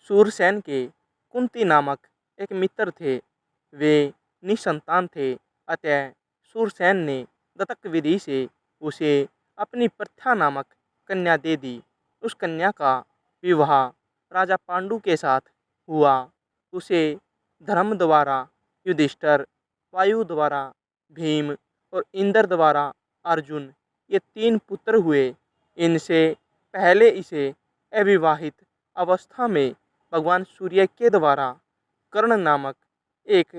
सूरसेन के कुंती नामक एक मित्र थे। वे निसंतान थे, अतः सूरसेन ने दत्तक विधि से उसे अपनी प्रथा नामक कन्या दे दी। उस कन्या का विवाह राजा पांडु के साथ हुआ। उसे धर्म द्वारा युधिष्ठिर, वायु द्वारा भीम और इंद्र द्वारा अर्जुन, ये 3 पुत्र हुए। इनसे पहले इसे अविवाहित अवस्था में भगवान सूर्य के द्वारा कर्ण नामक एक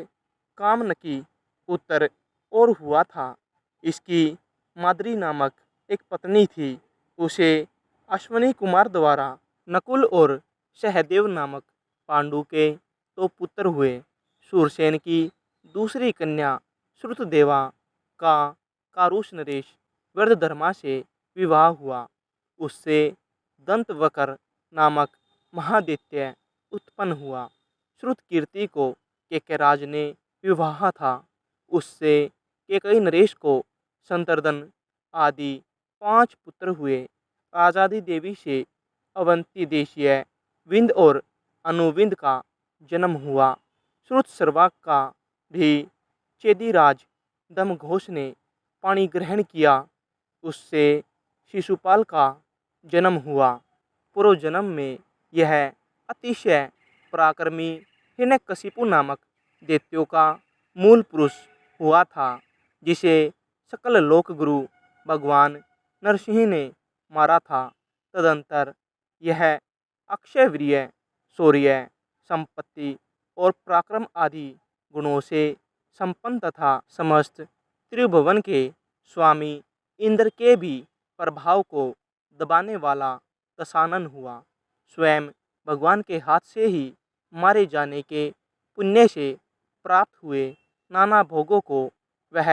कामनकी पुत्र और हुआ था। इसकी माद्री नामक एक पत्नी थी। उसे अश्वनी कुमार द्वारा नकुल और सहदेव नामक पांडु के 2 पुत्र हुए। सूरसेन की दूसरी कन्या श्रुतदेवा का कारुष नरेश वृद्धधर्मा से विवाह हुआ। उससे दंतवक्र नामक महादित्य उत्पन्न हुआ। श्रुतकीर्ति को केकराज ने विवाह था। उससे केकई नरेश को संतर्दन आदि 5 पुत्र हुए। आजादी देवी से अवंती देशीय विंद और अनुविंद का जन्म हुआ। श्रुतसर्वा का भी चेदीराज दमघोष ने पाणी ग्रहण किया। उससे शिशुपाल का जन्म हुआ। पूर्व जन्म में यह अतिशय पराक्रमी हिरण्यकशिपु नामक दैत्यों का मूल पुरुष हुआ था, जिसे सकल लोक गुरु भगवान नरसिंह ने मारा था। तदंतर यह अक्षय वीर्य, शौर्य, संपत्ति और पराक्रम आदि गुणों से संपन्न तथा समस्त त्रिभुवन के स्वामी इंद्र के भी प्रभाव को दबाने वाला दशानन हुआ। स्वयं भगवान के हाथ से ही मारे जाने के पुण्य से प्राप्त हुए नाना भोगों को वह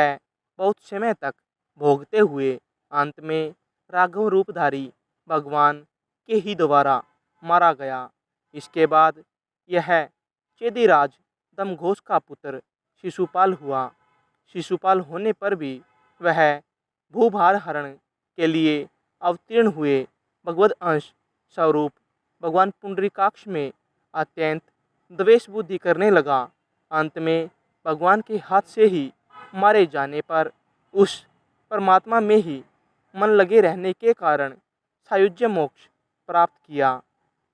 बहुत समय तक भोगते हुए अंत में राघव रूपधारी भगवान के ही द्वारा मारा गया। इसके बाद यह चेदीराज दमघोष का पुत्र शिशुपाल हुआ। शिशुपाल होने पर भी वह भूभार हरण के लिए अवतीर्ण हुए। भगवद अंश स्वरूप भगवान पुंडरीकाक्ष में अत्यंत द्वेष बुद्धि करने लगा। अंत में भगवान के हाथ से ही मारे जाने पर उस परमात्मा में ही मन लगे रहने के कारण सायुज्य मोक्ष प्राप्त किया।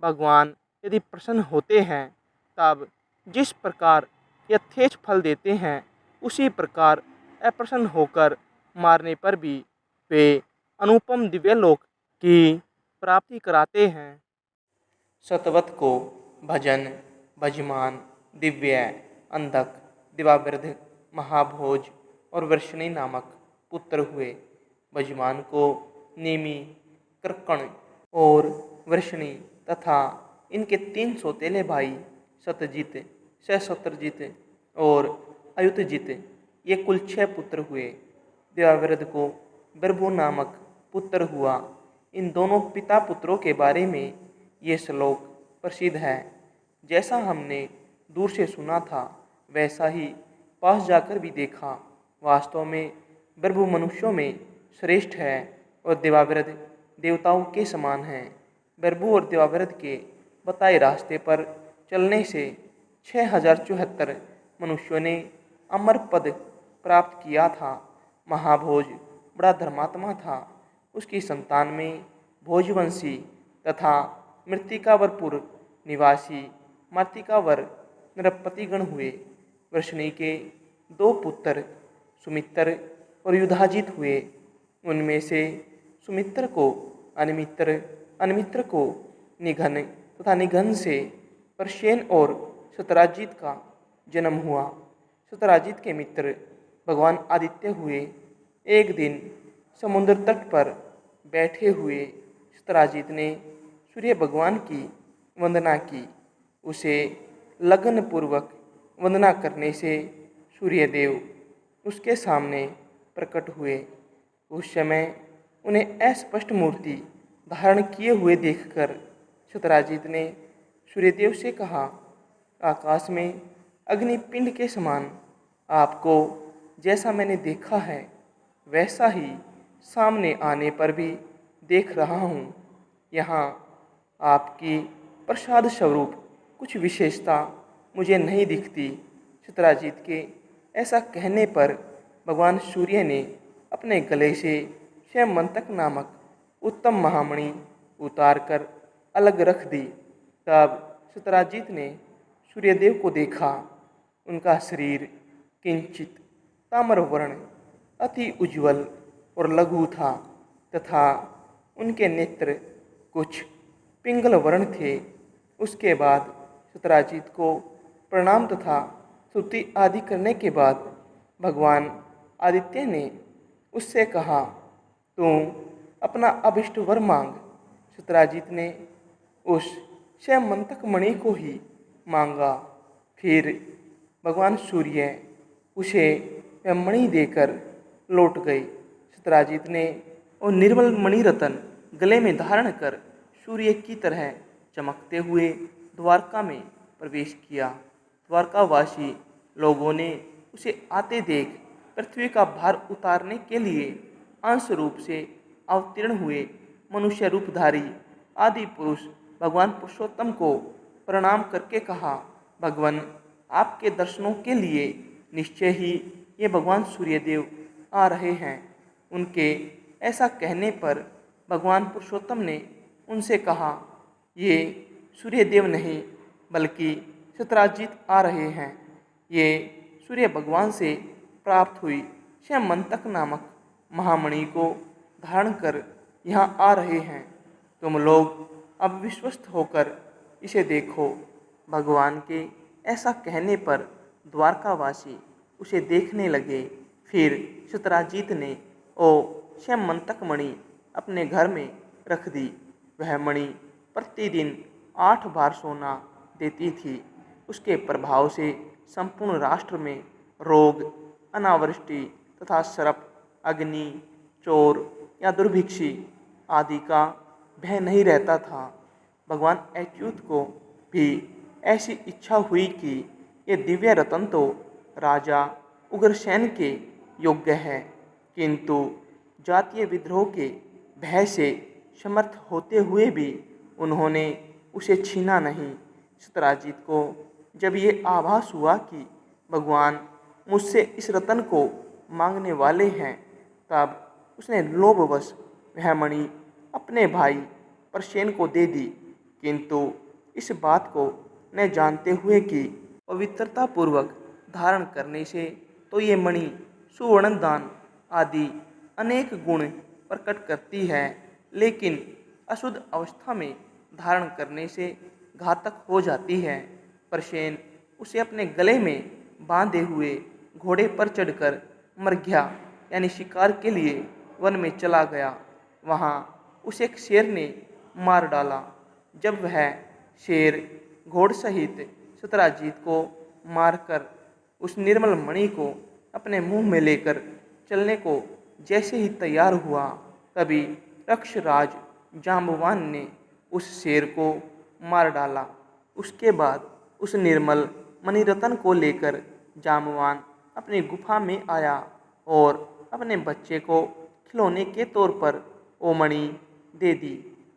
भगवान यदि प्रसन्न होते हैं तब जिस प्रकार यथेच्छ फल देते हैं, उसी प्रकार अप्रसन्न होकर मारने पर भी वे अनुपम दिव्यलोक की प्राप्ति कराते हैं। सतवत को भजन, भजमान, दिव्य, अंधक, दिवावृध, महाभोज और वर्षणी नामक पुत्र हुए। भजमान को नेमि, कृकण और वर्षणी तथा इनके 3 सौतेले भाई सतजित, सशत्रजित और अयुतजित, ये कुल 6 पुत्र हुए। दिवावृध को बिरभु नामक पुत्र हुआ। इन दोनों पिता पुत्रों के बारे में ये श्लोक प्रसिद्ध है। जैसा हमने दूर से सुना था, वैसा ही पास जाकर भी देखा। वास्तव में बिरभु मनुष्यों में श्रेष्ठ है और दिवावृध देवताओं के समान है। बिरभु और दिवावृध के बताए रास्ते पर चलने से 6074 मनुष्यों ने अमर पद प्राप्त किया था। महाभोज बड़ा धर्मात्मा था। उसकी संतान में भोजवंशी तथा मृत्तिकावरपुर निवासी मार्तिकावर नृपतिगण हुए। वृषणी के 2 पुत्र सुमित्र और युधाजित हुए। उनमें से सुमित्र को अनिमित्र, अनिमित्र को निघन तथा निघन से प्रसेन और सतराजित का जन्म हुआ। सतराजित के मित्र भगवान आदित्य हुए। एक दिन समुद्र तट पर बैठे हुए सतराजित ने सूर्य भगवान की वंदना की। उसे लगन पूर्वक वंदना करने से सूर्यदेव उसके सामने प्रकट हुए। उस समय उन्हें अस्पष्ट मूर्ति धारण किए हुए देखकर सतराजित ने सूर्यदेव से कहा, आकाश में अग्निपिंड के समान आपको जैसा मैंने देखा है, वैसा ही सामने आने पर भी देख रहा हूँ। यहाँ आपकी प्रसाद स्वरूप कुछ विशेषता मुझे नहीं दिखती। सत्यराजीत के ऐसा कहने पर भगवान सूर्य ने अपने गले से स्वयंवंतक नामक उत्तम महामणि उतार कर अलग रख दी। तब सत्यराजीत ने सूर्यदेव को देखा। उनका शरीर किंचित ताम्रवर्ण, अति उज्ज्वल और लघु था तथा उनके नेत्र कुछ पिंगल वर्ण थे। उसके बाद सत्यराजीत को प्रणाम तथा स्तुति आदि करने के बाद भगवान आदित्य ने उससे कहा, तू अपना अभिष्ट वर मांग। सत्यराजीत ने उस स्वयंवंतक मणि को ही मांगा। फिर भगवान सूर्य उसे वह मणि देकर लौट गए। सत्यराजीत ने और निर्मल मणि रतन गले में धारण कर सूर्य की तरह चमकते हुए द्वारका में प्रवेश किया। द्वारकावासी लोगों ने उसे आते देख पृथ्वी का भार उतारने के लिए अंश रूप से अवतीर्ण हुए मनुष्य रूपधारी आदि पुरुष भगवान पुरुषोत्तम को प्रणाम करके कहा, भगवान आपके दर्शनों के लिए निश्चय ही ये भगवान सूर्यदेव आ रहे हैं। उनके ऐसा कहने पर भगवान पुरुषोत्तम ने उनसे कहा, ये सूर्यदेव नहीं बल्कि सत्यराजीत आ रहे हैं। ये सूर्य भगवान से प्राप्त हुई स्वयंवंतक नामक महामणि को धारण कर यहाँ आ रहे हैं। तुम लोग अब विश्वस्त होकर इसे देखो। भगवान के ऐसा कहने पर द्वारकावासी उसे देखने लगे। फिर सत्यराजीत ने ओ स्वयंवंतक मणि अपने घर में रख दी। वह मणि प्रतिदिन 8 बार सोना देती थी। उसके प्रभाव से संपूर्ण राष्ट्र में रोग, अनावृष्टि तथा सर्प, अग्नि, चोर या दुर्भिक्षी आदि का भय नहीं रहता था। भगवान अच्युत को भी ऐसी इच्छा हुई कि ये दिव्य रतन तो राजा उग्रसेन के योग्य है, किंतु जातीय विद्रोह के भय से समर्थ होते हुए भी उन्होंने उसे छीना नहीं। सत्यराजीत को जब ये आभास हुआ कि भगवान मुझसे इस रतन को मांगने वाले हैं, तब उसने लोभवश वह मणि अपने भाई प्रसेन को दे दी, किंतु इस बात को न जानते हुए कि पवित्रता पूर्वक धारण करने से तो ये मणि सुवर्ण दान आदि अनेक गुण प्रकट करती है, लेकिन अशुद्ध अवस्था में धारण करने से घातक हो जाती है। प्रसेन उसे अपने गले में बांधे हुए घोड़े पर चढ़कर मरघ्या यानी शिकार के लिए वन में चला गया। वहाँ उसे एक शेर ने मार डाला। जब वह शेर घोड़ सहित सत्यराजीत को मारकर उस निर्मल मणि को अपने मुंह में लेकर चलने को जैसे ही तैयार हुआ, तभी रक्षराज जाम्बवान ने उस शेर को मार डाला। उसके बाद उस निर्मल मणिरत्न को लेकर जाम्बवान अपनी गुफा में आया और अपने बच्चे को खिलौने के तौर पर वो मणि दे दी।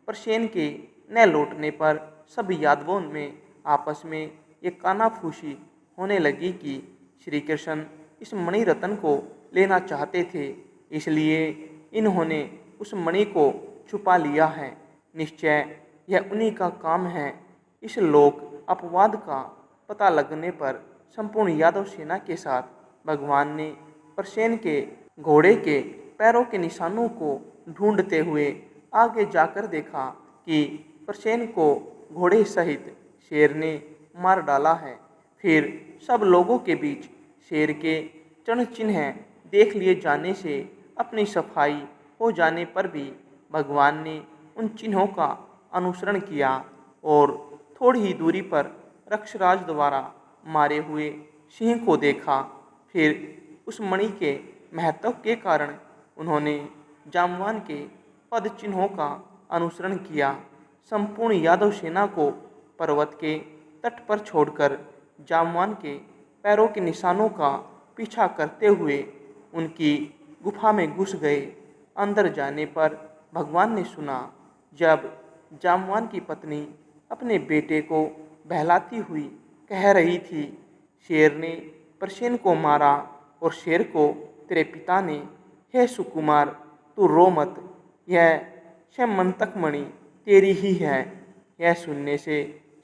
प्रसेन के न लौटने पर सब यादवों में आपस में ये कानाफूसी होने लगी कि श्री कृष्ण इस मणिरत्न को लेना चाहते थे, इसलिए इन्होंने उस मणि को छुपा लिया है। निश्चय यह उन्हीं का काम है। इस लोक अपवाद का पता लगने पर संपूर्ण यादव सेना के साथ भगवान ने प्रसेन के घोड़े के पैरों के निशानों को ढूंढते हुए आगे जाकर देखा कि प्रसेन को घोड़े सहित शेर ने मार डाला है। फिर सब लोगों के बीच शेर के चरण चिन्ह देख लिए जाने से अपनी सफाई हो जाने पर भी भगवान ने उन चिन्हों का अनुसरण किया और थोड़ी ही दूरी पर रक्षराज द्वारा मारे हुए सिंह को देखा। फिर उस मणि के महत्व के कारण उन्होंने जाम्बवान के पद चिन्हों का अनुसरण किया। संपूर्ण यादव सेना को पर्वत के तट पर छोड़कर जाम्बवान के पैरों के निशानों का पीछा करते हुए उनकी गुफा में घुस गए। अंदर जाने पर भगवान ने सुना, जब जाम्बवान की पत्नी अपने बेटे को बहलाती हुई कह रही थी, शेर ने प्रसेन को मारा और शेर को तेरे पिता ने। हे सुकुमार, तू रो मत, यह स्यमंतक मणि तेरी ही है। यह सुनने से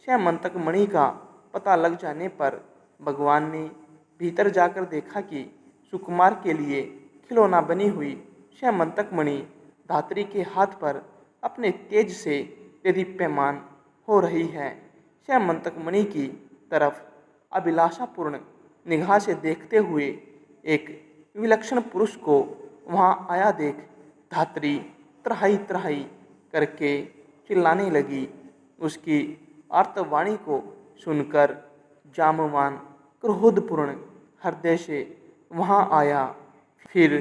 स्यमंतक मणि का पता लग जाने पर भगवान ने भीतर जाकर देखा कि सुकुमार के लिए खिलौना बनी हुई स्यमंतक मणि धात्री के हाथ पर अपने तेज से देदीप्यमान हो रही है। स्यमंतक मणि की तरफ अभिलाषापूर्ण निगाह से देखते हुए एक विलक्षण पुरुष को वहाँ आया देख धात्री त्राहि त्राहि करके चिल्लाने लगी। उसकी आर्तवाणी को सुनकर जामवान क्रोधपूर्ण हृदय से वहाँ आया। फिर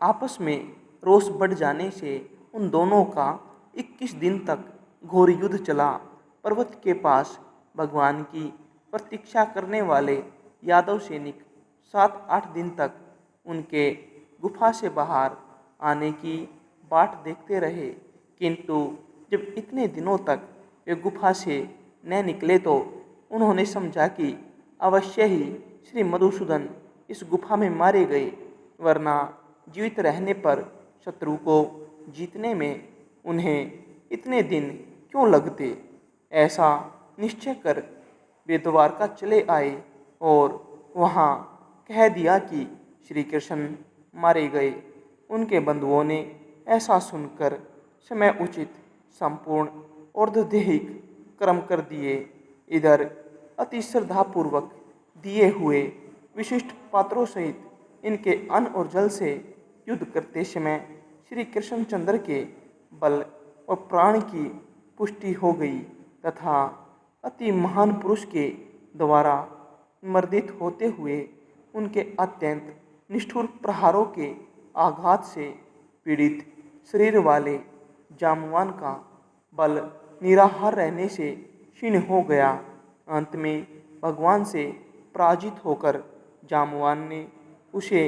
आपस में रोष बढ़ जाने से उन दोनों का 21 दिन तक घोर युद्ध चला। पर्वत के पास भगवान की प्रतीक्षा करने वाले यादव सैनिक 7-8 दिन तक उनके गुफा से बाहर आने की बाट देखते रहे, किंतु जब इतने दिनों तक वे गुफा से न निकले तो उन्होंने समझा कि अवश्य ही श्री मधुसूदन इस गुफा में मारे गए, वरना जीवित रहने पर शत्रु को जीतने में उन्हें इतने दिन क्यों लगते। ऐसा निश्चय कर वे द्वारका चले आए और वहाँ कह दिया कि श्री कृष्ण मारे गए। उनके बंधुओं ने ऐसा सुनकर समय उचित संपूर्ण और्धदेहिक कर्म कर दिए। इधर अति श्रद्धापूर्वक दिए हुए विशिष्ट पात्रों सहित इनके अन्न और जल से युद्ध करते समय श्री कृष्णचंद्र के बल और प्राण की पुष्टि हो गई तथा अति महान पुरुष के द्वारा मर्दित होते हुए उनके अत्यंत निष्ठुर प्रहारों के आघात से पीड़ित शरीर वाले जामवान का बल निराहार रहने से क्षीण हो गया। अंत में भगवान से पराजित होकर जामवान ने उसे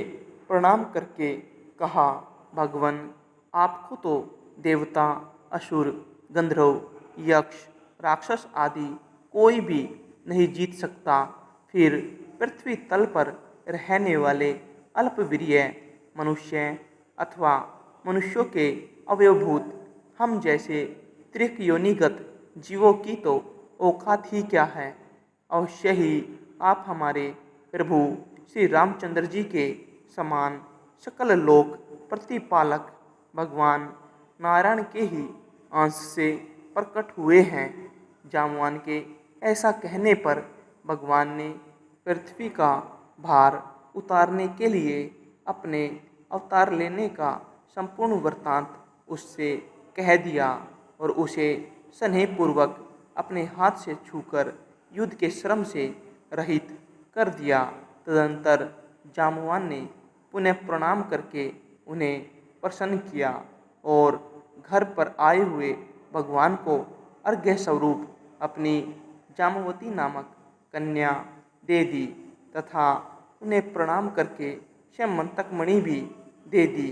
प्रणाम करके कहा, भगवान, आपको तो देवता, असुर, गंधर्व, यक्ष, राक्षस आदि कोई भी नहीं जीत सकता। फिर पृथ्वी तल पर रहने वाले अल्पवीर्य मनुष्य अथवा मनुष्यों के अवयवभूत हम जैसे त्रिक योनिगत जीवों की तो औकात ही क्या है। अवश्य ही आप हमारे प्रभु श्री रामचंद्र जी के समान सकल लोक प्रतिपालक भगवान नारायण के ही अंश से प्रकट हुए हैं। जामवान के ऐसा कहने पर भगवान ने पृथ्वी का भार उतारने के लिए अपने अवतार लेने का संपूर्ण वृत्तांत उससे कह दिया और उसे स्नेहपूर्वक अपने हाथ से छूकर युद्ध के श्रम से रहित कर दिया। तदंतर जामवान ने पुनः प्रणाम करके उन्हें प्रसन्न किया और घर पर आए हुए भगवान को अर्घ्य स्वरूप अपनी जामवती नामक कन्या दे दी तथा उन्हें प्रणाम करके स्यमंतक मणि भी दे दी।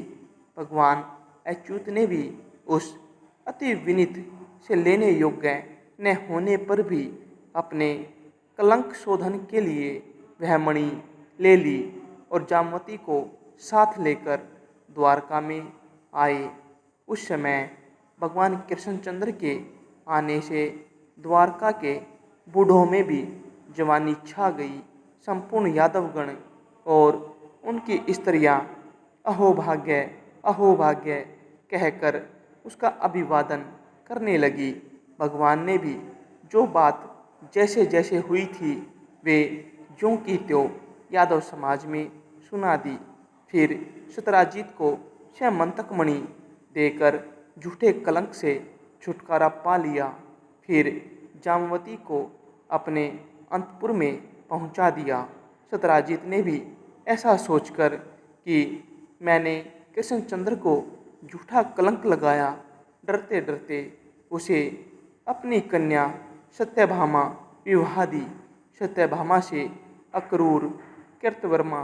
भगवान अच्युत ने भी उस अति विनीत से लेने योग्य न होने पर भी अपने कलंक शोधन के लिए वह मणि ले ली और जामवती को साथ लेकर द्वारका में आए। उस समय भगवान कृष्णचंद्र के आने से द्वारका के बूढ़ों में भी जवानी छा गई। संपूर्ण यादवगण और उनकी स्त्रियां अहो भाग्य कहकर उसका अभिवादन करने लगी। भगवान ने भी जो बात जैसे जैसे हुई थी वे ज्यों की त्यों यादव समाज में सुना दी। फिर सत्यराजीत को स्यमंतक मणि देकर झूठे कलंक से छुटकारा पा लिया। फिर जामवती को अपने अंतपुर में पहुंचा दिया। सत्यराजीत ने भी ऐसा सोचकर कि मैंने कृष्णचंद्र को झूठा कलंक लगाया, डरते डरते उसे अपनी कन्या सत्यभामा विवाह दी। सत्यभामा से अक्रूर, कृतवर्मा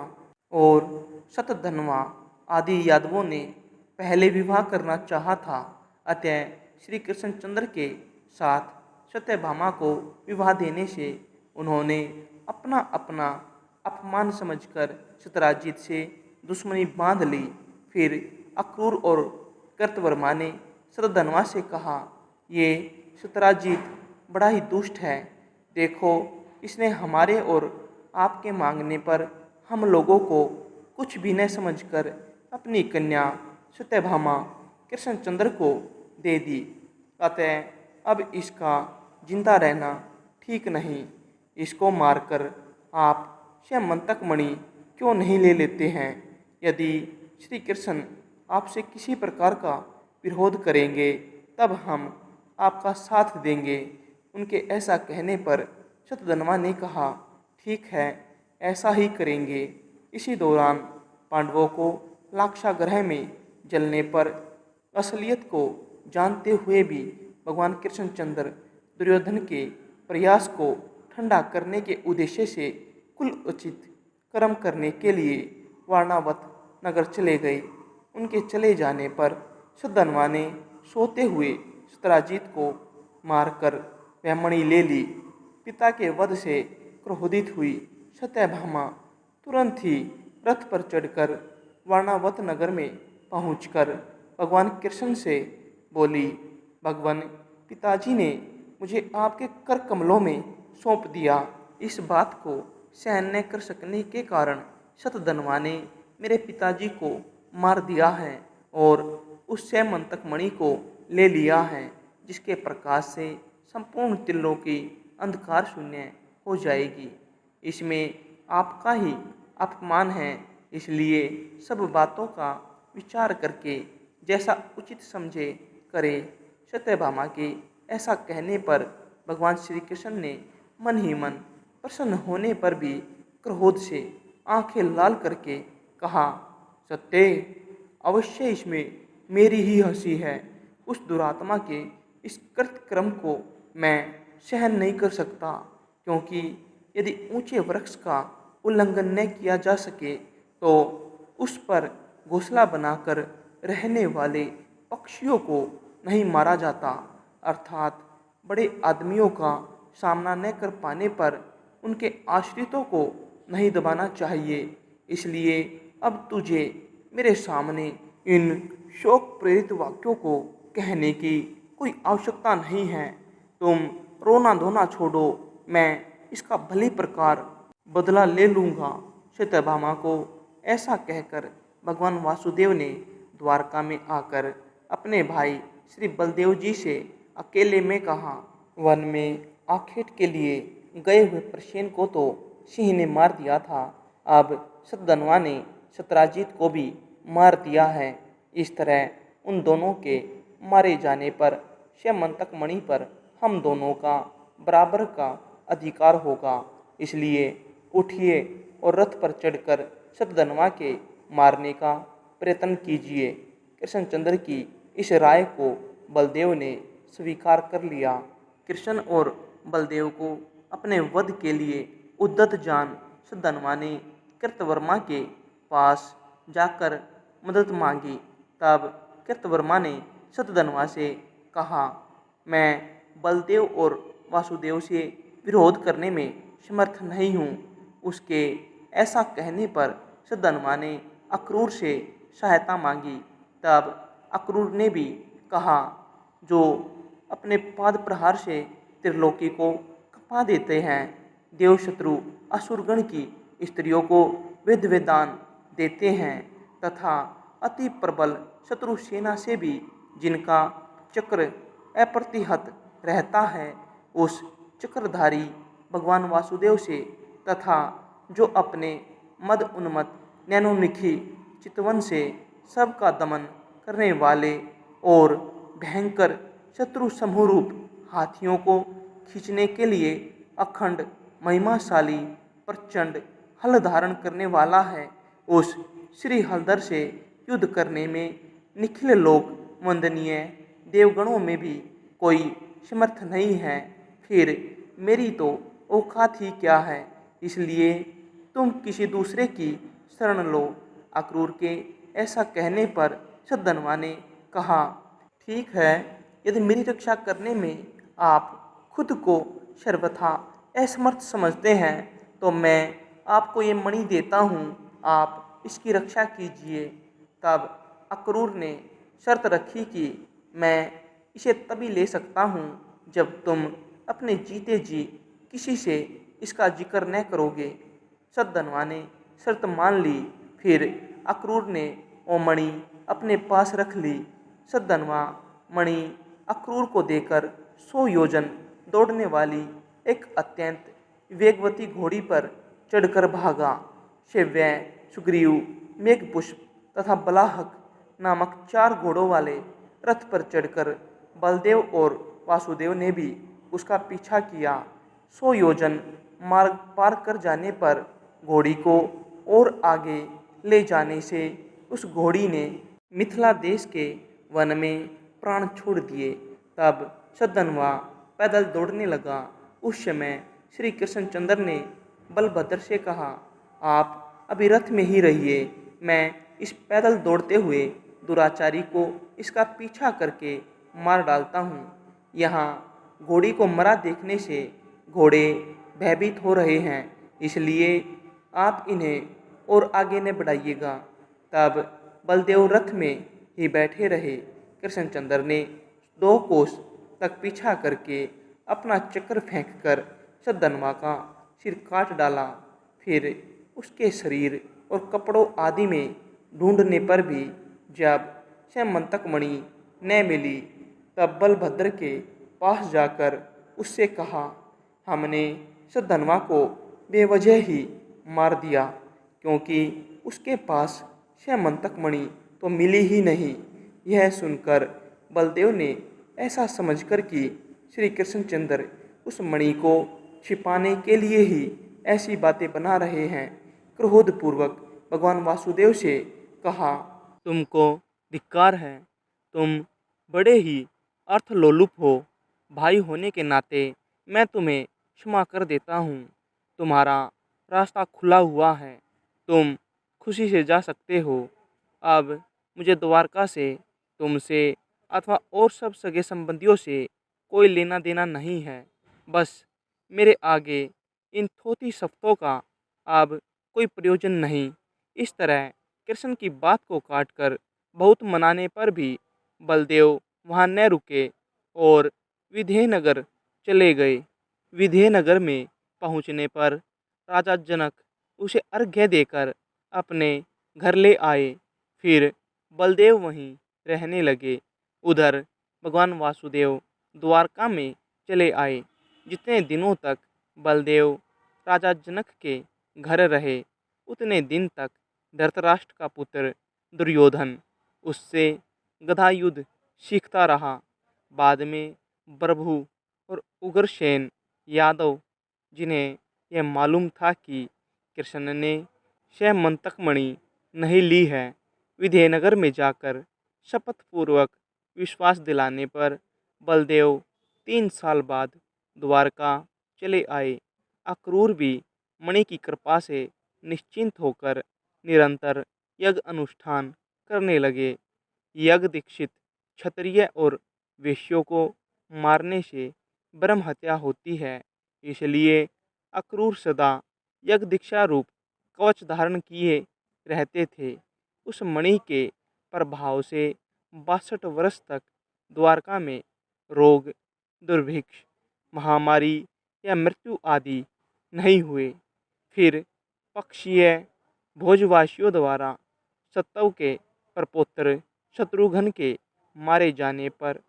और शतधन्वा आदि यादवों ने पहले विवाह करना चाहा था, अतः श्री कृष्णचंद्र के साथ सत्यभामा को विवाह देने से उन्होंने अपना अपना अपमान समझकर सत्यराजीत से दुश्मनी बांध ली। फिर अक्रूर और कृतवर्मा ने शतधन्वा से कहा, ये सत्यराजीत बड़ा ही दुष्ट है। देखो, इसने हमारे और आपके मांगने पर हम लोगों को कुछ भी न समझकर अपनी कन्या सत्यभामा कृष्णचंद्र को दे दी। अतः अब इसका जिंदा रहना ठीक नहीं। इसको मारकर आप श्यामंतक मणि क्यों नहीं ले लेते हैं? यदि श्री कृष्ण आपसे किसी प्रकार का विरोध करेंगे तब हम आपका साथ देंगे। उनके ऐसा कहने पर शतधन्वा ने कहा, ठीक है, ऐसा ही करेंगे। इसी दौरान पांडवों को लाक्षागृह में जलने पर असलियत को जानते हुए भी भगवान कृष्णचंद्र दुर्योधन के प्रयास को ठंडा करने के उद्देश्य से कुल उचित कर्म करने के लिए वारणावत नगर चले गए। उनके चले जाने पर शतधन्वा ने सोते हुए सत्यराजीत को मारकर वह मणि ले ली। पिता के वध से क्रोधित हुई सत्यभामा तुरंत ही रथ पर चढ़कर वारणावत नगर में पहुंचकर भगवान कृष्ण से बोली, भगवान, पिताजी ने मुझे आपके कर कमलों में सौंप दिया। इस बात को सहन न कर सकने के कारण शतधन्वा ने मेरे पिताजी को मार दिया है और उस श्यामंतक मणि को ले लिया है, जिसके प्रकाश से संपूर्ण त्रिलोकी अंधकार शून्य हो जाएगी। इसमें आपका ही अपमान है, इसलिए सब बातों का विचार करके जैसा उचित समझे करे। सत्यभामा के ऐसा कहने पर भगवान श्री कृष्ण ने मन ही मन प्रसन्न होने पर भी क्रोध से आंखें लाल करके कहा, सत्य, अवश्य इसमें मेरी ही हंसी है। उस दुरात्मा के इस कृतक्रम को मैं सहन नहीं कर सकता, क्योंकि यदि ऊंचे वृक्ष का उल्लंघन न किया जा सके तो उस पर घोंसला बनाकर रहने वाले पक्षियों को नहीं मारा जाता। अर्थात बड़े आदमियों का सामना न कर पाने पर उनके आश्रितों को नहीं दबाना चाहिए। इसलिए अब तुझे मेरे सामने इन शोक प्रेरित वाक्यों को कहने की कोई आवश्यकता नहीं है। तुम रोना धोना छोड़ो, मैं इसका भली प्रकार बदला ले लूँगा। सत्यभामा को ऐसा कहकर भगवान वासुदेव ने द्वारका में आकर अपने भाई श्री बलदेव जी से अकेले में कहा, वन में आखेट के लिए गए हुए प्रसेन को तो सिंह ने मार दिया था, अब शतधन्वा ने सत्यराजीत को भी मार दिया है। इस तरह उन दोनों के मारे जाने पर श्यामंतक मणि पर हम दोनों का बराबर का अधिकार होगा। इसलिए उठिए और रथ पर चढ़कर शतधन्वा के मारने का प्रयत्न कीजिए। कृष्णचंद्र की इस राय को बलदेव ने स्वीकार कर लिया। कृष्ण और बलदेव को अपने वध के लिए उद्यत जान शतधन्वा ने कृतवर्मा के पास जाकर मदद मांगी। तब कृतवर्मा ने शतधन्वा से कहा, मैं बलदेव और वासुदेव से विरोध करने में समर्थ नहीं हूँ। उसके ऐसा कहने पर शतधन्वा ने अक्रूर से सहायता मांगी। तब अक्रूर ने भी कहा, जो अपने पाद प्रहार से त्रिलोकी को कपा देते हैं, देवशत्रु असुरगण की स्त्रियों को वेद-वेदान देते हैं तथा अति प्रबल शत्रु सेना से भी जिनका चक्र अप्रतिहत रहता है, उस चक्रधारी भगवान वासुदेव से तथा जो अपने मद उन्मत्त नैनोनिखी चितवन से सबका दमन करने वाले और भयंकर शत्रु समूह रूप हाथियों को खींचने के लिए अखंड महिमाशाली प्रचंड हल धारण करने वाला है, उस श्री हलधर से युद्ध करने में निखिल लोक वंदनीय देवगणों में भी कोई समर्थ नहीं है। फिर मेरी तो औकात ही क्या है, इसलिए तुम किसी दूसरे की शरण लो। अक्रूर के ऐसा कहने पर शतधन्वा ने कहा, ठीक है, यदि मेरी रक्षा करने में आप खुद को सर्वथा असमर्थ समझते हैं, तो मैं आपको ये मणि देता हूँ, आप इसकी रक्षा कीजिए। तब अक्रूर ने शर्त रखी कि मैं इसे तभी ले सकता हूँ जब तुम अपने जीते जी किसी से इसका जिक्र न करोगे। सद्दनवा ने शर्त मान ली। फिर अक्रूर ने वो मणि अपने पास रख ली। सद्दनवा मणि अक्रूर को देकर 100 योजन दौड़ने वाली एक अत्यंत वेगवती घोड़ी पर चढ़कर भागा। शिव्य, सुग्रीव, मेघपुष्प तथा बलाहक नामक 4 घोड़ों वाले रथ पर चढ़कर बलदेव और वासुदेव ने भी उसका पीछा किया। 100 योजन मार्ग पार कर जाने पर घोड़ी को और आगे ले जाने से उस घोड़ी ने मिथिला देश के वन में प्राण छोड़ दिए। तब सद्दनवा पैदल दौड़ने लगा। उस समय श्री कृष्णचंद्र ने बलभद्र से कहा, आप अभी रथ में ही रहिए, मैं इस पैदल दौड़ते हुए दुराचारी को इसका पीछा करके मार डालता हूँ। यहाँ घोड़ी को मरा देखने से घोड़े भयभीत हो रहे हैं, इसलिए आप इन्हें और आगे न बढ़ाइएगा। तब बलदेव रथ में ही बैठे रहे। कृष्णचंद्र ने 2 कोस तक पीछा करके अपना चक्र फेंककर सद्दनवा का सिर काट डाला। फिर उसके शरीर और कपड़ों आदि में ढूंढने पर भी जब स्यमंतक मणि न मिली, तब बलभद्र के पास जाकर उससे कहा, हमने सद्दनवा को बेवजह ही मार दिया, क्योंकि उसके पास स्यमंतक मणि तो मिली ही नहीं। यह सुनकर बलदेव ने ऐसा समझकर कि श्री कृष्णचंद्र उस मणि को छिपाने के लिए ही ऐसी बातें बना रहे हैं, क्रोधपूर्वक भगवान वासुदेव से कहा, तुमको धिक्कार है, तुम बड़े ही अर्थलोलुप हो। भाई होने के नाते मैं तुम्हें क्षमा कर देता हूँ। तुम्हारा रास्ता खुला हुआ है, तुम खुशी से जा सकते हो। अब मुझे द्वारका से, तुमसे अथवा और सब सगे संबंधियों से कोई लेना देना नहीं है। बस मेरे आगे इन थोथी शब्दों का अब कोई प्रयोजन नहीं। इस तरह कृष्ण की बात को काटकर बहुत मनाने पर भी बलदेव वहाँ न रुके और विधेयनगर चले गए। विधेयनगर में पहुँचने पर राजा जनक उसे अर्घ्य देकर अपने घर ले आए। फिर बलदेव वहीं रहने लगे। उधर भगवान वासुदेव द्वारका में चले आए। जितने दिनों तक बलदेव राजा जनक के घर रहे, उतने दिन तक धृतराष्ट्र का पुत्र दुर्योधन उससे गदा युद्ध सीखता रहा। बाद में प्रभु और उग्रसेन यादव, जिन्हें यह मालूम था कि कृष्ण ने स्यमंतक मणि नहीं ली है, विधेयनगर में जाकर शपथपूर्वक विश्वास दिलाने पर बलदेव 3 साल बाद द्वारका चले आए। अक्रूर भी मणि की कृपा से निश्चिंत होकर निरंतर यज्ञ अनुष्ठान करने लगे। यज्ञ दीक्षित क्षत्रिय और वैश्यों को मारने से ब्रह्म हत्या होती है, इसलिए अक्रूर सदा यज्ञ दीक्षा रूप कवच धारण किए रहते थे। उस मणि के प्रभाव से 62 वर्ष तक द्वारका में रोग, दुर्भिक्ष, महामारी या मृत्यु आदि नहीं हुए। फिर पक्षीय भोजवासियों द्वारा सत्तव के प्रपौत्र शत्रुघ्न के मारे जाने पर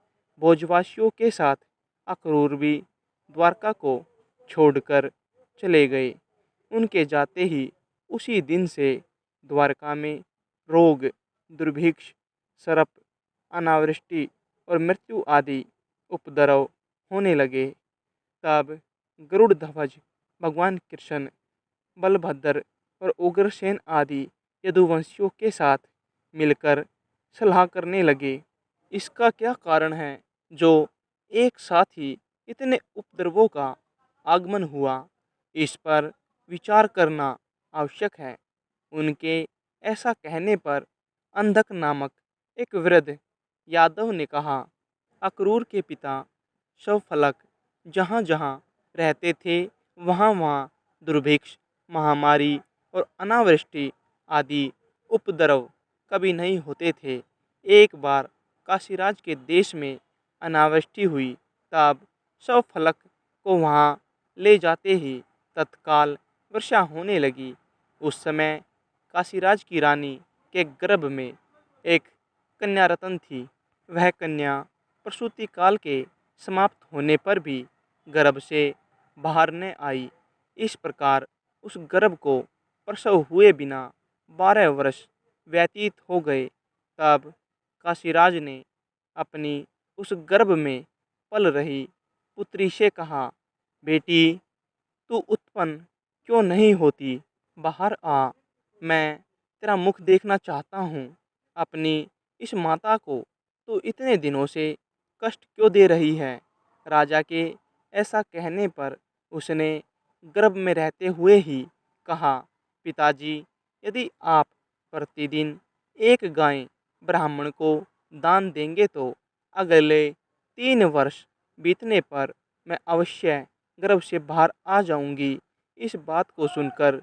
भोजवासियों के साथ अक्रूर भी द्वारका को छोड़कर चले गए। उनके जाते ही उसी दिन से द्वारका में रोग, दुर्भिक्ष, सर्प, अनावृष्टि और मृत्यु आदि उपद्रव होने लगे। तब गरुड़ध्वज भगवान कृष्ण, बलभद्र और उग्रसेन आदि यदुवंशियों के साथ मिलकर सलाह करने लगे, इसका क्या कारण है जो एक साथ ही इतने उपद्रवों का आगमन हुआ। इस पर विचार करना आवश्यक है। उनके ऐसा कहने पर अंधक नामक एक वृद्ध यादव ने कहा, अक्रूर के पिता शवफलक जहाँ जहाँ रहते थे वहाँ वहाँ दुर्भिक्ष, महामारी और अनावृष्टि आदि उपद्रव कभी नहीं होते थे। एक बार काशीराज के देश में अनावृष्टि हुई, तब सब फलक को वहाँ ले जाते ही तत्काल वर्षा होने लगी। उस समय काशीराज की रानी के गर्भ में एक कन्या रतन थी। वह कन्या प्रसूति काल के समाप्त होने पर भी गर्भ से बाहर न आई। इस प्रकार उस गर्भ को प्रसव हुए बिना 12 वर्ष व्यतीत हो गए। तब काशीराज ने अपनी उस गर्भ में पल रही पुत्री से कहा, बेटी, तू उत्पन्न क्यों नहीं होती? बाहर आ, मैं तेरा मुख देखना चाहता हूँ। अपनी इस माता को तू इतने दिनों से कष्ट क्यों दे रही है? राजा के ऐसा कहने पर उसने गर्भ में रहते हुए ही कहा, पिताजी, यदि आप प्रतिदिन एक गाय ब्राह्मण को दान देंगे तो अगले 3 वर्ष बीतने पर मैं अवश्य गर्भ से बाहर आ जाऊंगी। इस बात को सुनकर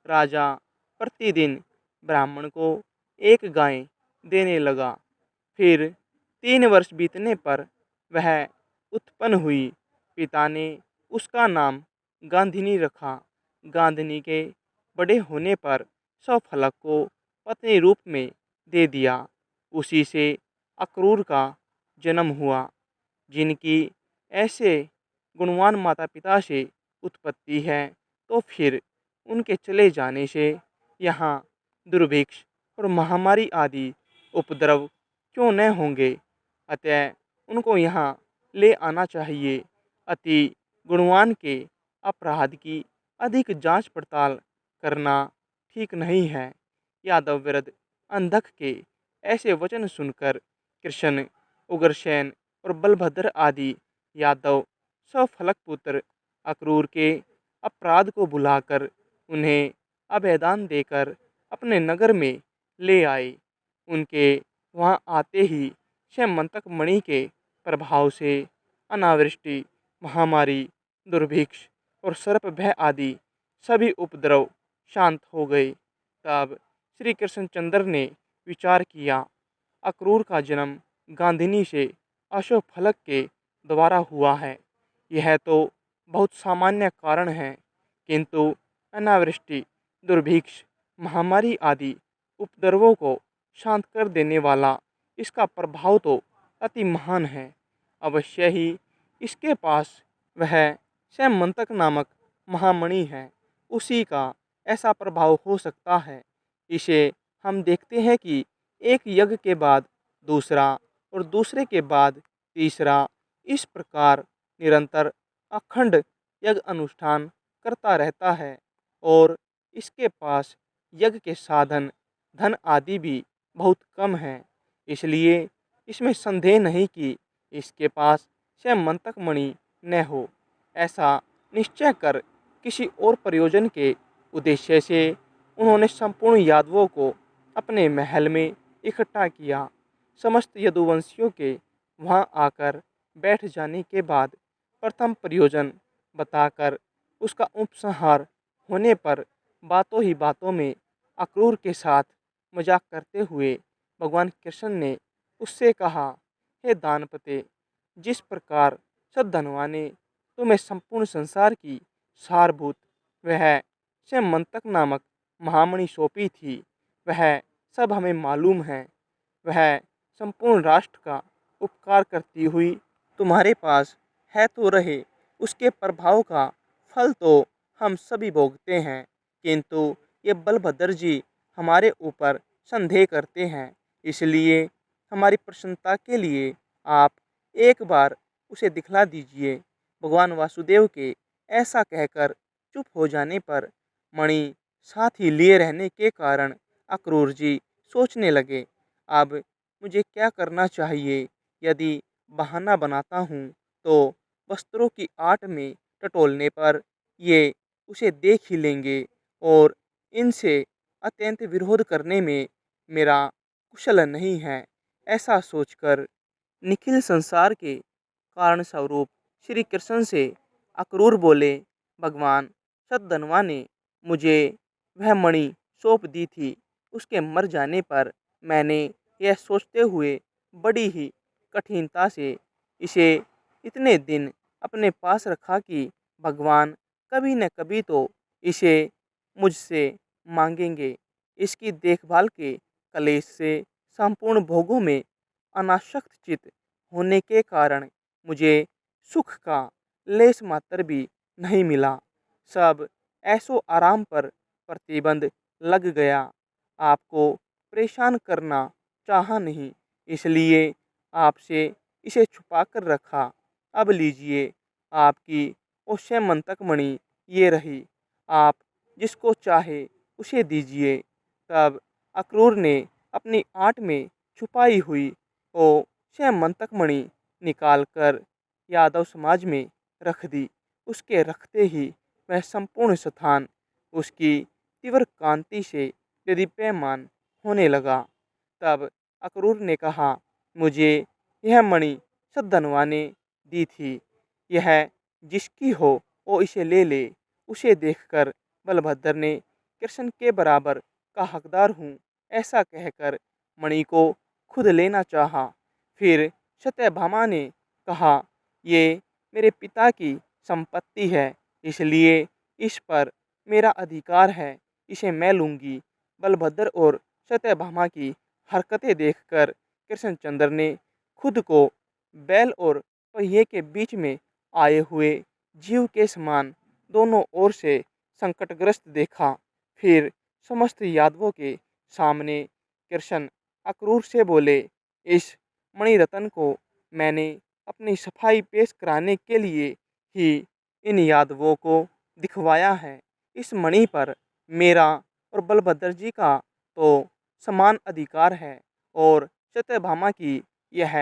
राजा प्रतिदिन ब्राह्मण को एक गाय देने लगा। फिर 3 वर्ष बीतने पर वह उत्पन्न हुई। पिता ने उसका नाम गांधिनी रखा। गांधिनी के बड़े होने पर सौफलक को पत्नी रूप में दे दिया। उसी से अक्रूर का जन्म हुआ, जिनकी ऐसे गुणवान माता पिता से उत्पत्ति है, तो फिर उनके चले जाने से यहाँ दुर्भिक्ष और महामारी आदि उपद्रव क्यों न होंगे? अतः उनको यहाँ ले आना चाहिए। अति गुणवान के अपराध की अधिक जांच पड़ताल करना ठीक नहीं है। यादव वृद्ध अंधक के ऐसे वचन सुनकर कृष्ण, उग्रसेन और बलभद्र आदि यादव सफलक पुत्र अक्रूर के अपराध को भुलाकर उन्हें अभयदान देकर अपने नगर में ले आए। उनके वहाँ आते ही श्यामंतक मणि के प्रभाव से अनावृष्टि, महामारी, दुर्भिक्ष और सर्प भय आदि सभी उपद्रव शांत हो गए। तब श्री कृष्णचंद्र ने विचार किया, अक्रूर का जन्म गांधिनी से अशोक फलक के द्वारा हुआ है। यह तो बहुत सामान्य कारण है, किंतु अनावृष्टि, दुर्भिक्ष, महामारी आदि उपद्रवों को शांत कर देने वाला इसका प्रभाव तो अति महान है। अवश्य ही इसके पास वह श्यामंतक नामक महामणि है, उसी का ऐसा प्रभाव हो सकता है। इसे हम देखते हैं कि एक यज्ञ के बाद दूसरा और दूसरे के बाद तीसरा, इस प्रकार निरंतर अखंड यज्ञ अनुष्ठान करता रहता है और इसके पास यज्ञ के साधन, धन आदि भी बहुत कम है। इसलिए इसमें संदेह नहीं कि इसके पास श्यामंतक मणि न हो। ऐसा निश्चय कर किसी और प्रयोजन के उद्देश्य से उन्होंने संपूर्ण यादवों को अपने महल में इकट्ठा किया। समस्त यदुवंशियों के वहां आकर बैठ जाने के बाद प्रथम प्रयोजन बताकर उसका उपसंहार होने पर बातों ही बातों में अक्रूर के साथ मजाक करते हुए भगवान कृष्ण ने उससे कहा, हे दानपते, जिस प्रकार सद्धनवा ने तुम्हें संपूर्ण संसार की सारभूत वह श्यामंतक नामक महामणि सौंपी थी, वह सब हमें मालूम है। वह संपूर्ण राष्ट्र का उपकार करती हुई तुम्हारे पास है तो रहे, उसके प्रभाव का फल तो हम सभी भोगते हैं, किंतु ये बलभद्र जी हमारे ऊपर संदेह करते हैं। इसलिए हमारी प्रसन्नता के लिए आप एक बार उसे दिखला दीजिए। भगवान वासुदेव के ऐसा कहकर चुप हो जाने पर मणि साथ ही लिए रहने के कारण अक्रूर जी सोचने लगे, अब मुझे क्या करना चाहिए? यदि बहाना बनाता हूँ तो वस्त्रों की आट में टटोलने पर ये उसे देख ही लेंगे और इनसे अत्यंत विरोध करने में मेरा कुशल नहीं है। ऐसा सोचकर निखिल संसार के कारण स्वरूप श्री कृष्ण से अक्रूर बोले, भगवान शतधन्वा ने मुझे वह मणि सौंप दी थी। उसके मर जाने पर मैंने यह सोचते हुए बड़ी ही कठिनता से इसे इतने दिन अपने पास रखा कि भगवान कभी न कभी तो इसे मुझसे मांगेंगे। इसकी देखभाल के कलेश से संपूर्ण भोगों में अनासक्त चित होने के कारण मुझे सुख का लेश मात्र भी नहीं मिला। सब ऐसो आराम पर प्रतिबंध लग गया। आपको परेशान करना चाहा नहीं, इसलिए आपसे इसे छुपा कर रखा। अब लीजिए, आपकी वो स्यमंतक मणि ये रही, आप जिसको चाहे उसे दीजिए। तब अक्रूर ने अपनी आंट में छुपाई हुई वो स्यमंतक मणि निकाल कर यादव समाज में रख दी। उसके रखते ही वह संपूर्ण स्थान उसकी तीव्र कांति से दीप्यमान होने लगा। तब अक्रूर ने कहा, मुझे यह मणि सद्धनवा ने दी थी, यह जिसकी हो वो इसे ले ले। उसे देखकर बलभद्र ने कृष्ण के बराबर का हकदार हूँ ऐसा कहकर मणि को खुद लेना चाहा। फिर सत्यभामा ने कहा, ये मेरे पिता की संपत्ति है, इसलिए इस पर मेरा अधिकार है, इसे मैं लूँगी। बलभद्र और सत्यभामा की हरकतें देखकर कृष्णचंद्र ने खुद को बैल और पहिए के बीच में आए हुए जीव के समान दोनों ओर से संकटग्रस्त देखा। फिर समस्त यादवों के सामने कृष्ण अक्रूर से बोले, इस मणिरत्न को मैंने अपनी सफाई पेश कराने के लिए ही इन यादवों को दिखवाया है। इस मणि पर मेरा और बलभद्र जी का तो समान अधिकार है और सत्यभामा की यह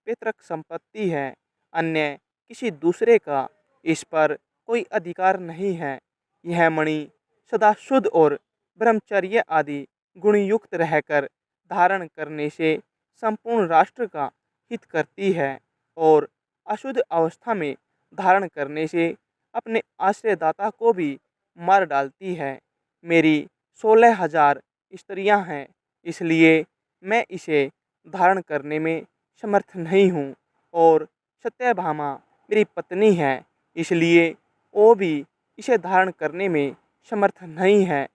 पैतृक संपत्ति है। अन्य किसी दूसरे का इस पर कोई अधिकार नहीं है। यह मणि सदा शुद्ध और ब्रह्मचर्य आदि गुणयुक्त रहकर धारण करने से संपूर्ण राष्ट्र का हित करती है और अशुद्ध अवस्था में धारण करने से अपने आश्रयदाता को भी मार डालती है। मेरी 16,000 स्त्रियां हैं, इसलिए मैं इसे धारण करने में समर्थ नहीं हूँ और सत्यभामा मेरी पत्नी है, इसलिए वो भी इसे धारण करने में समर्थ नहीं है।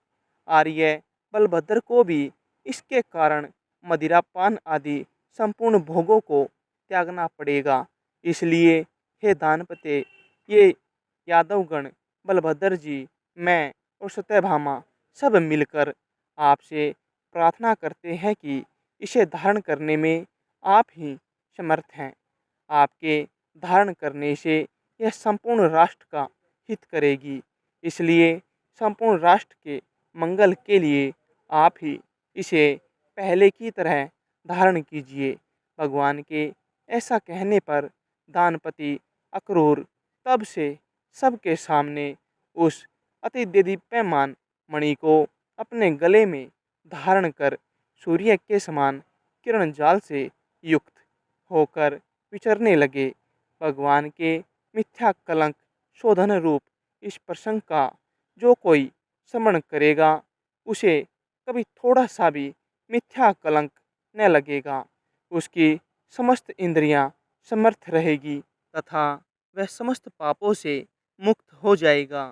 आर्य बलभद्र को भी इसके कारण मदिरापान आदि संपूर्ण भोगों को त्यागना पड़ेगा। इसलिए हे दानपते, ये यादवगण, बलभद्र जी, मैं और सत्यभामा सब मिलकर आपसे प्रार्थना करते हैं कि इसे धारण करने में आप ही समर्थ हैं। आपके धारण करने से यह संपूर्ण राष्ट्र का हित करेगी, इसलिए संपूर्ण राष्ट्र के मंगल के लिए आप ही इसे पहले की तरह धारण कीजिए। भगवान के ऐसा कहने पर दानपति अक्रूर तब से सबके सामने उस अति देदीप्यमान मणि को अपने गले में धारण कर सूर्य के समान किरण जाल से युक्त होकर विचरने लगे। भगवान के मिथ्या कलंक शोधन रूप इस प्रसंग का जो कोई स्मरण करेगा, उसे कभी थोड़ा सा भी मिथ्या कलंक न लगेगा। उसकी समस्त इंद्रियां समर्थ रहेगी तथा वह समस्त पापों से मुक्त हो जाएगा।